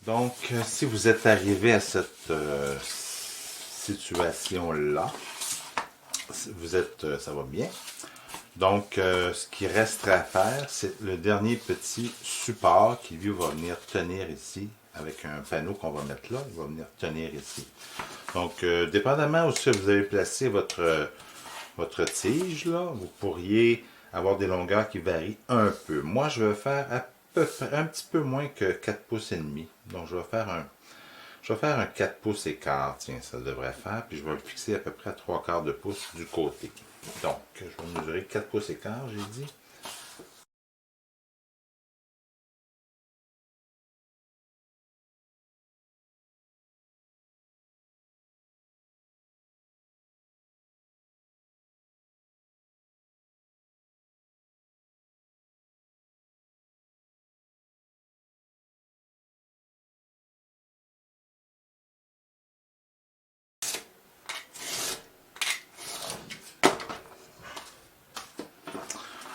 Donc, si vous êtes arrivé à cette situation-là, vous êtes, ça va bien. Donc, ce qui resterait à faire, c'est le dernier petit support qui, lui, va venir tenir ici, avec un panneau qu'on va mettre là, il va venir tenir ici. Donc, dépendamment où vous avez placé votre tige, là, vous pourriez avoir des longueurs qui varient un peu. Moi, je vais faire à peu près un petit peu moins que 4 pouces et demi. Donc, je vais faire un 4 pouces et quart, tiens, ça devrait faire. Puis je vais le fixer à peu près à 3 quarts de pouce du côté. Donc, je vais mesurer 4 pouces et quart, j'ai dit.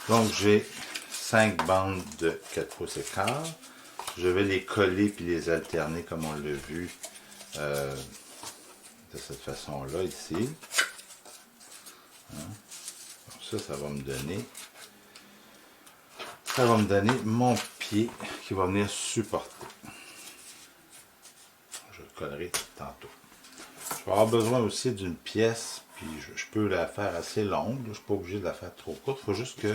Donc, j'ai 5 bandes de 4 pouces et quart. Je vais les coller puis les alterner comme on l'a vu de cette façon-là ici. Donc ça va me donner mon pied qui va venir supporter. Je le collerai tantôt. Je vais avoir besoin aussi d'une pièce, puis je peux la faire assez longue. Je ne suis pas obligé de la faire trop courte. Il faut juste que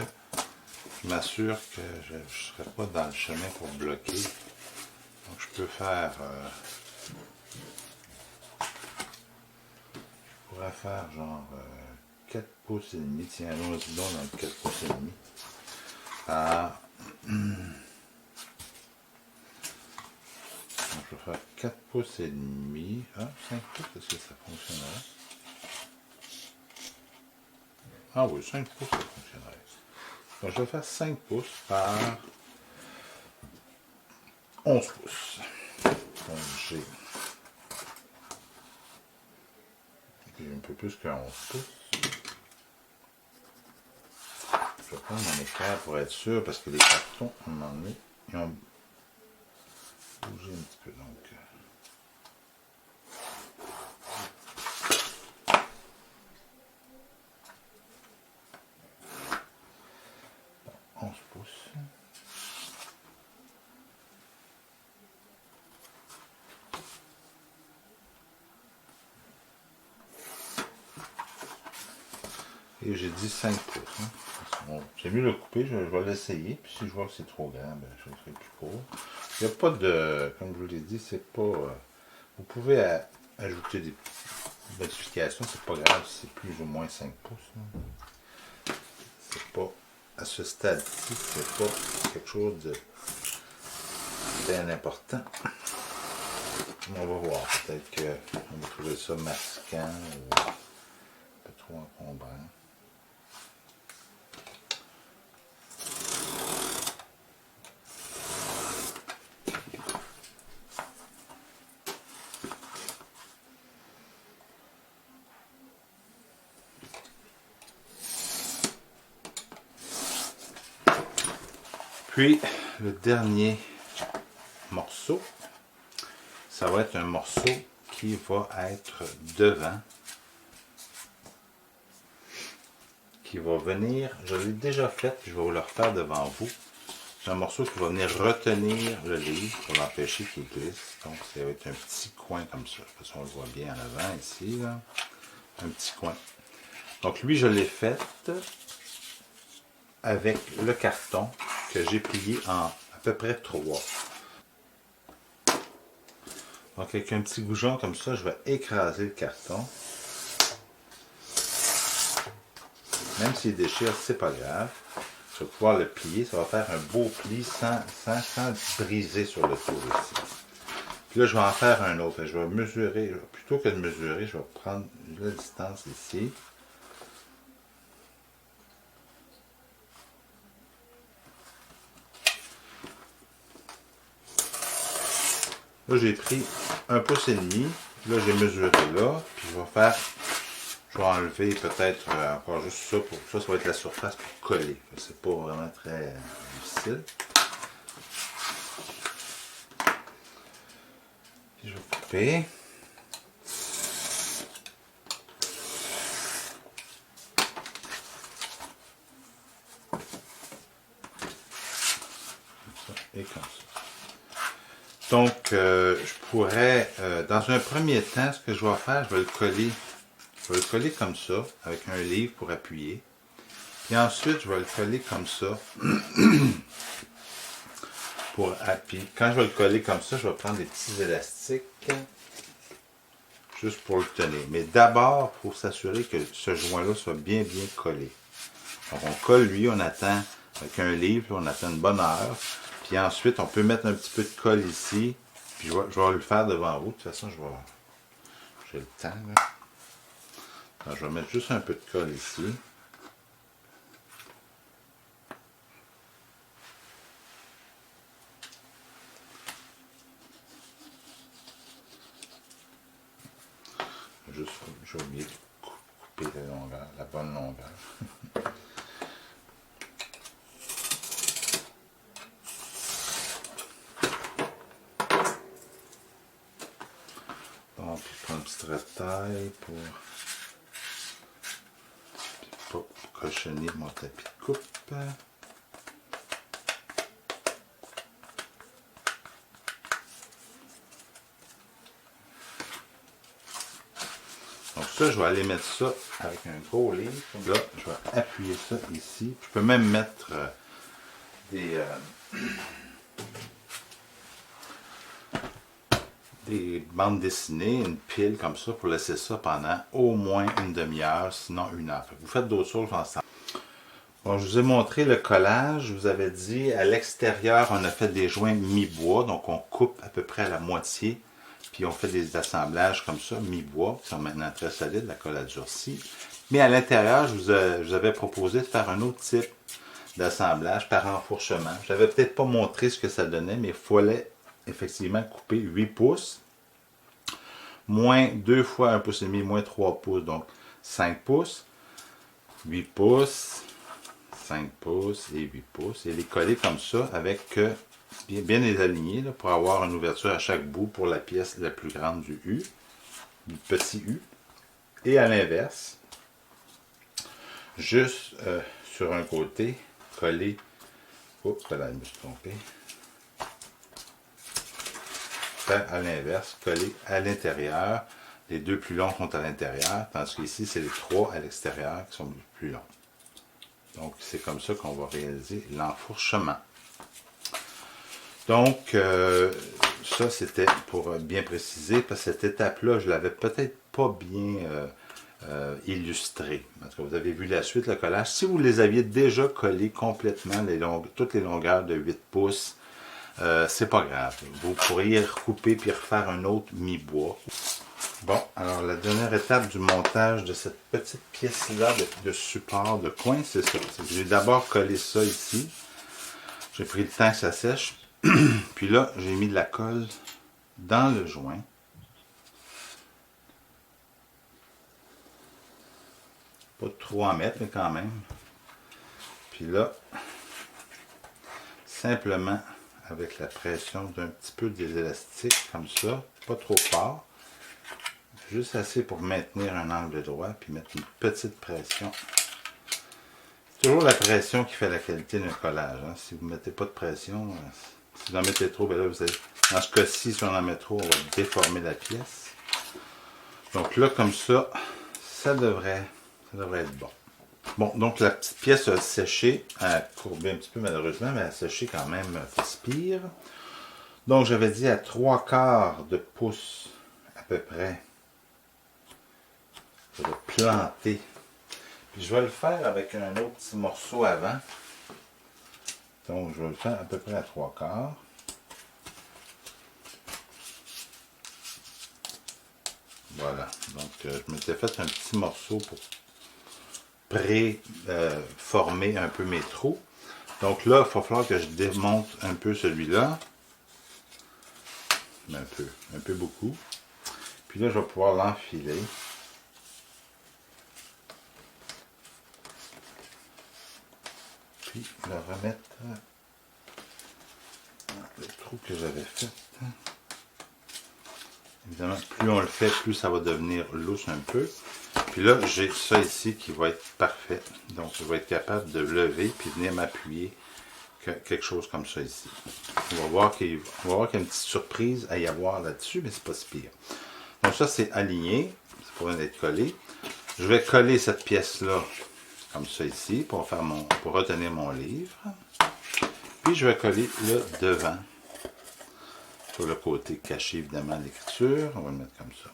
je m'assure que je ne serai pas dans le chemin pour bloquer. Donc je peux faire... je pourrais faire genre 4 pouces et demi. Tiens, allons-y donc dans le 4 pouces et demi. Donc, je vais faire 4 pouces et demi. 5 pouces, est-ce que ça fonctionnerait? Ah oui, 5 pouces, ça fonctionnerait. Donc, je vais faire 5 pouces par 11 pouces. Donc, j'ai un peu plus que 11 pouces. Je vais prendre mon équerre pour être sûr, parce que les cartons, à un moment donné, ils ont bougé un petit peu. Donc, 11 pouces. Et j'ai dit 5 pouces. Hein. Bon, c'est mieux de le couper, je vais l'essayer. Puis si je vois que c'est trop grand, ben, je le ferai plus court. Il n'y a pas de, comme je vous l'ai dit, c'est pas... vous pouvez ajouter des modifications, c'est pas grave si c'est plus ou moins 5 pouces. C'est pas, à ce stade-ci, c'est pas quelque chose de bien important. On va voir, peut-être qu'on va trouver ça masquant ou pas trop encombrant. Puis, le dernier morceau, ça va être un morceau qui va être devant, qui va venir, je l'ai déjà fait, je vais vous le refaire devant vous. C'est un morceau qui va venir retenir le livre pour l'empêcher qu'il glisse. Donc, ça va être un petit coin comme ça. Parce qu'on le voit bien en avant ici, là. Un petit coin. Donc, lui, je l'ai fait avec le carton que j'ai plié en à peu près 3. Donc, avec un petit goujon comme ça, je vais écraser le carton. Même s'il déchire, c'est pas grave. Je vais pouvoir le plier. Ça va faire un beau pli sans briser sur le tour ici. Puis là, je vais en faire un autre. Je vais mesurer. Plutôt que de mesurer, je vais prendre la distance ici. Là, j'ai pris 1 pouce et demi. Là, j'ai mesuré là. Puis je vais enlever peut-être encore juste ça. Ça va être la surface pour coller. C'est pas vraiment très difficile. Puis je vais couper. Et comme ça. Donc, je pourrais, dans un premier temps, ce que je vais faire, je vais le coller comme ça, avec un livre pour appuyer. Et ensuite, je vais le coller comme ça. Puis quand je vais le coller comme ça, je vais prendre des petits élastiques, juste pour le tenir. Mais d'abord, il faut s'assurer que ce joint-là soit bien collé. Donc, on colle lui, on attend avec un livre, on attend une bonne heure. Puis ensuite, on peut mettre un petit peu de colle ici. Puis je vais le faire devant vous. De toute façon, j'ai le temps. Là. Alors, je vais mettre juste un peu de colle ici. Juste, j'ai oublié de couper la longueur, la bonne longueur. Donc, je prends une petite retaille pour pas cochonner mon tapis de coupe. Donc ça, je vais aller mettre ça avec un gros livre. Là, je vais appuyer ça ici. Je peux même mettre des bandes dessinées, une pile comme ça, pour laisser ça pendant au moins une demi-heure, sinon une heure. Vous faites d'autres choses ensemble. Bon, je vous ai montré le collage. Je vous avais dit, à l'extérieur, on a fait des joints mi-bois. Donc, on coupe à peu près à la moitié. Puis, on fait des assemblages comme ça, mi-bois, qui sont maintenant très solides, la colle a durci. Mais à l'intérieur, je vous avais proposé de faire un autre type d'assemblage par enfourchement. Je n'avais peut-être pas montré ce que ça donnait, mais il fallait effectivement couper 8 pouces, moins 2 fois 1,5 pouce, moins 3 pouces, donc 5 pouces, 8 pouces, 5 pouces et 8 pouces, et les coller comme ça avec bien les aligner là, pour avoir une ouverture à chaque bout pour la pièce la plus grande du U, du petit U. Et à l'inverse, juste sur un côté, coller, oups, là, je me suis trompé, faire à l'inverse, coller à l'intérieur. Les deux plus longs sont à l'intérieur, tandis qu'ici, c'est les trois à l'extérieur qui sont les plus longs. Donc, c'est comme ça qu'on va réaliser l'enfourchement. Donc, ça, c'était pour bien préciser, parce que cette étape-là, je ne l'avais peut-être pas bien illustrée. Parce que vous avez vu la suite, le collage. Si vous les aviez déjà collés complètement, toutes les longueurs de 8 pouces, c'est pas grave. Vous pourriez recouper puis refaire un autre mi-bois. Bon, alors la dernière étape du montage de cette petite pièce-là de support de coin, c'est ça. J'ai d'abord collé ça ici. J'ai pris le temps que ça sèche. Puis là, j'ai mis de la colle dans le joint. Pas trop en mettre, mais quand même. Puis là, simplement avec la pression d'un petit peu des élastiques, comme ça, pas trop fort. Juste assez pour maintenir un angle droit, puis mettre une petite pression. C'est toujours la pression qui fait la qualité d'un collage. Hein. Si vous ne mettez pas de pression, si vous en mettez trop, ben là, vous allez, dans ce cas-ci, si on en met trop, on va déformer la pièce. Donc là, comme ça, ça devrait être bon. Bon, donc la petite pièce a séché, elle a courbé un petit peu malheureusement, mais elle a séché quand même pas si pire. Donc j'avais dit à 3/4 de pouce à peu près. Je vais planter. Puis je vais le faire avec un autre petit morceau avant. Donc je vais le faire à peu près à 3/4. Voilà. Donc je m'étais fait un petit morceau pour pré-former un peu mes trous. Donc là, il va falloir que je démonte un peu celui-là. Un peu beaucoup. Puis là, je vais pouvoir l'enfiler. Puis le remettre dans le trou que j'avais fait. Évidemment, plus on le fait, plus ça va devenir lousse un peu. Puis là, j'ai ça ici qui va être parfait. Donc, je vais être capable de lever puis venir m'appuyer quelque chose comme ça ici. On va voir qu'il y a une petite surprise à y avoir là-dessus, mais c'est pas si pire. Donc ça, c'est aligné. Ça pourrait être collé. Je vais coller cette pièce-là comme ça ici pour retenir mon livre. Puis je vais coller le devant sur le côté caché évidemment de l'écriture. On va le mettre comme ça.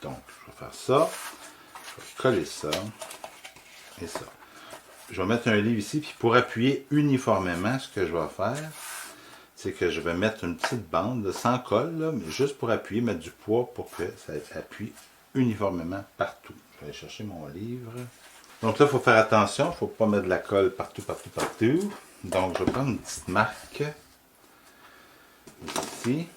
Donc, je vais faire ça. Je vais coller ça et ça. Je vais mettre un livre ici, puis pour appuyer uniformément, ce que je vais faire, c'est que je vais mettre une petite bande, sans colle, là, mais juste pour appuyer, mettre du poids pour que ça appuie uniformément partout. Je vais aller chercher mon livre. Donc là, il faut faire attention, il ne faut pas mettre de la colle partout, partout, partout. Donc, je vais prendre une petite marque ici.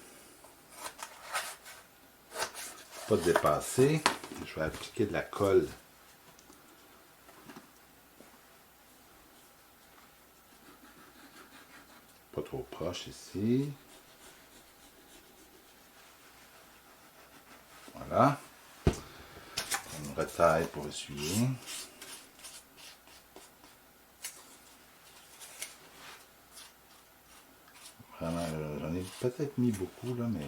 Pas dépasser. Je vais appliquer de la colle. Pas trop proche ici. Voilà. Une retaille pour essuyer. Vraiment, j'en ai peut-être mis beaucoup là, mais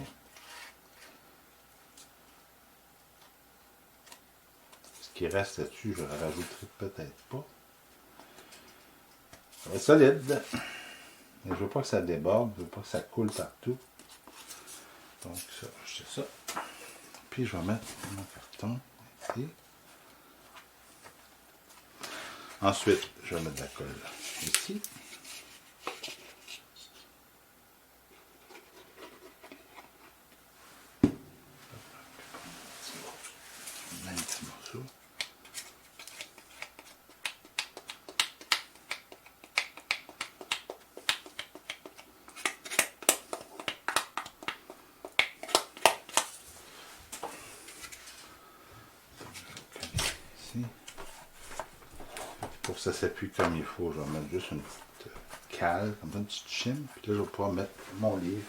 ce qui reste là-dessus, je le rajouterai peut-être pas. Ça va être solide. Mais je veux pas que ça déborde, je veux pas que ça coule partout. Donc ça, je sais ça. Puis je vais mettre mon carton ici. Ensuite, je vais mettre de la colle ici. Un petit morceau. Pour que ça s'appuie comme il faut, je vais mettre juste une petite cale, comme ça, une petite chine. Puis là, je vais pouvoir mettre mon livre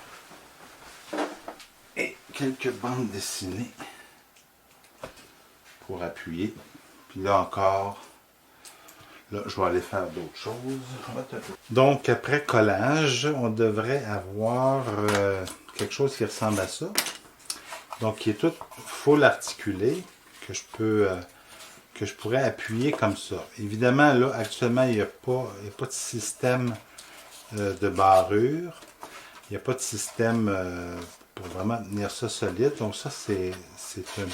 et quelques bandes dessinées pour appuyer. Puis là encore, là, je vais aller faire d'autres choses. Donc, après collage, on devrait avoir quelque chose qui ressemble à ça. Donc, qui est tout full articulé, que je pourrais appuyer comme ça. Évidemment, là, actuellement, il n'y a pas de système de barrure. Il n'y a pas de système pour vraiment tenir ça solide. Donc ça, c'est un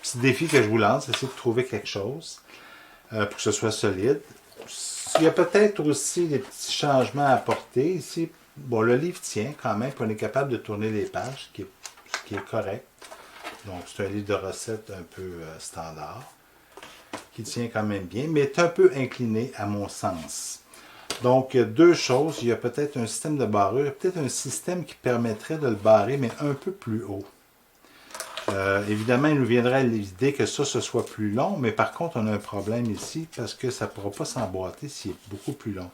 petit défi que je vous lance. Essayer de trouver quelque chose pour que ce soit solide. Il y a peut-être aussi des petits changements à apporter. Ici, bon, le livre tient quand même. Puis on est capable de tourner les pages, ce qui est correct. Donc, c'est un livre de recettes un peu standard, qui tient quand même bien, mais est un peu incliné à mon sens. Donc, il y a deux choses. Il y a peut-être un système de barrure, peut-être un système qui permettrait de le barrer, mais un peu plus haut. Évidemment, il nous viendrait l'idée que ça, ce soit plus long, mais par contre, on a un problème ici, parce que ça ne pourra pas s'emboîter s'il est beaucoup plus long.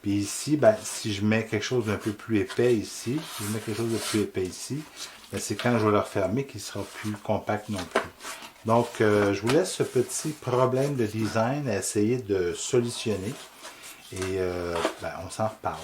Puis ici, ben, si je mets quelque chose d'un peu plus épais ici, si je mets quelque chose de plus épais ici, ben, c'est quand je vais le refermer qu'il sera plus compact non plus. Donc, je vous laisse ce petit problème de design à essayer de solutionner. Et ben, on s'en reparle.